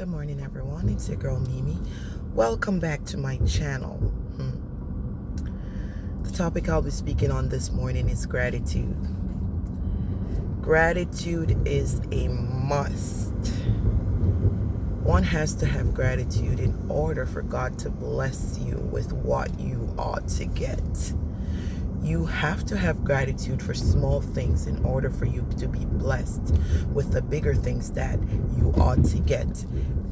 Good morning, everyone. It's your girl Mimi. Welcome back to my channel. The topic I'll be speaking on this morning is gratitude. Gratitude is a must. One has to have gratitude in order for God to bless you with what you ought to get. You have to have gratitude for small things in order for you to be blessed with the bigger things that you ought to get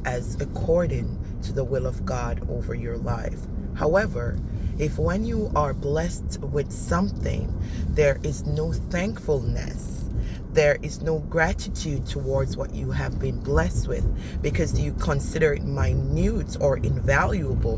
as according to the will of God over your life. However, if when you are blessed with something, there is no thankfulness, there is no gratitude towards what you have been blessed with because you consider it minute or invaluable,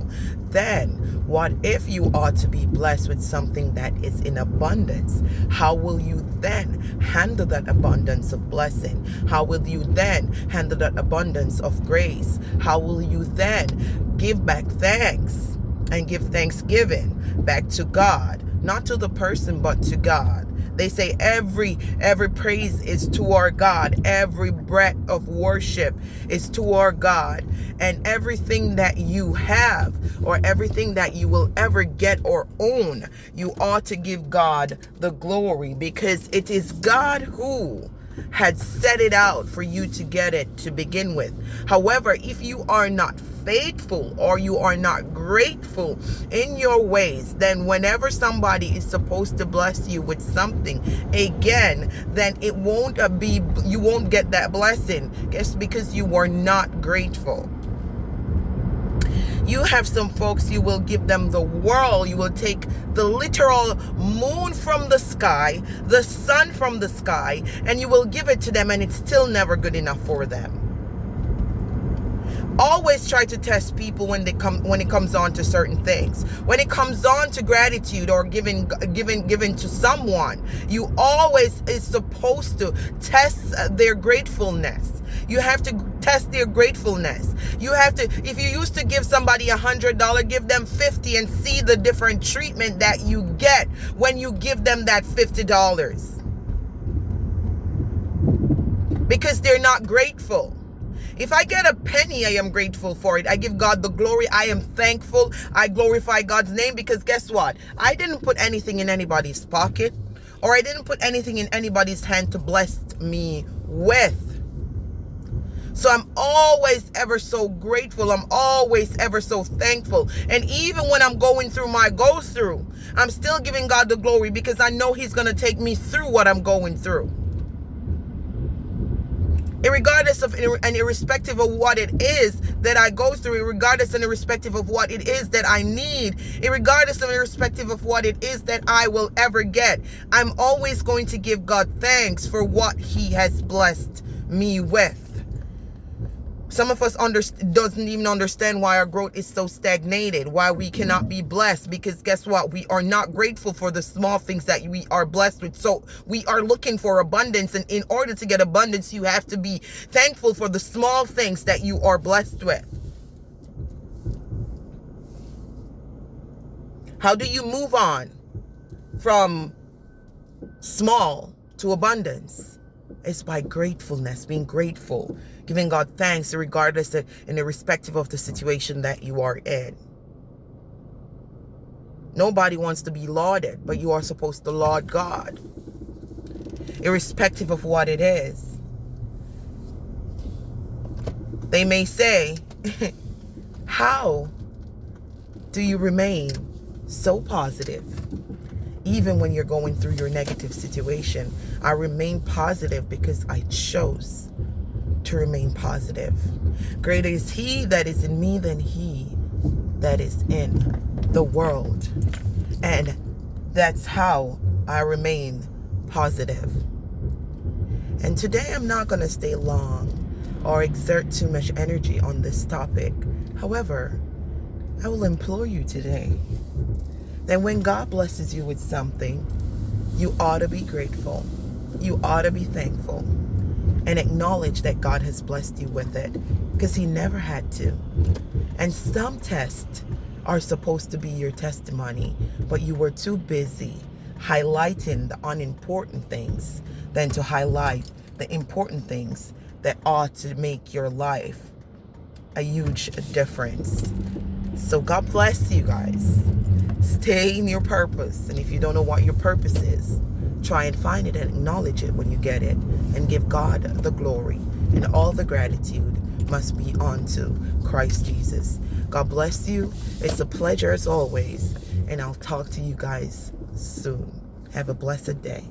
then what if you ought to be blessed with something that is in abundance? How will you then handle that abundance of blessing? How will you then handle that abundance of grace? How will you then give back thanks and give thanksgiving back to God? Not to the person, but to God. They say every praise is to our God. Every breath of worship is to our God. And everything that you have or everything that you will ever get or own, you ought to give God the glory because it is God who had set it out for you to get it to begin with. However, if you are not faithful or you are not grateful in your ways, then whenever somebody is supposed to bless you with something again, then you won't get that blessing just because you were not grateful. You have some folks, you will give them the world. You will take the literal moon from the sky, the sun from the sky, and you will give it to them, and it's still never good enough for them. Always try to test people when it comes on to certain things. When it comes on to gratitude or giving to someone, you always is supposed to test their gratefulness. You have to test their gratefulness. You have to, if you used to give somebody $100, give them $50 and see the different treatment that you get when you give them that $50. Because they're not grateful. If I get a penny, I am grateful for it. I give God the glory. I am thankful. I glorify God's name because guess what? I didn't put anything in anybody's pocket or I didn't put anything in anybody's hand to bless me with. So I'm always ever so grateful. I'm always ever so thankful. And even when I'm going through my go-through, I'm still giving God the glory because I know He's going to take me through what I'm going through. Irregardless of and irrespective of what it is that I go through, regardless and irrespective of what it is that I need, irregardless and irrespective of what it is that I will ever get, I'm always going to give God thanks for what He has blessed me with. Some of us doesn't even understand why our growth is so stagnated, why we cannot be blessed, because guess what? We are not grateful for the small things that we are blessed with. So we are looking for abundance, and in order to get abundance, you have to be thankful for the small things that you are blessed with. How do you move on from small to abundance? It's by gratefulness, being grateful, giving God thanks regardless and irrespective of the situation that you are in. Nobody wants to be lauded, but you are supposed to laud God, irrespective of what it is. They may say, how do you remain so positive? Even when you're going through your negative situation, I remain positive because I chose to remain positive. Greater is He that is in me than he that is in the world. And that's how I remain positive. And today I'm not going to stay long or exert too much energy on this topic. However, I will implore you today that when God blesses you with something, you ought to be grateful. You ought to be thankful and acknowledge that God has blessed you with it because He never had to. And some tests are supposed to be your testimony, but you were too busy highlighting the unimportant things than to highlight the important things that ought to make your life a huge difference. So God bless you guys. Stay in your purpose. And if you don't know what your purpose is, try and find it and acknowledge it when you get it. And give God the glory. And all the gratitude must be unto Christ Jesus. God bless you. It's a pleasure as always. And I'll talk to you guys soon. Have a blessed day.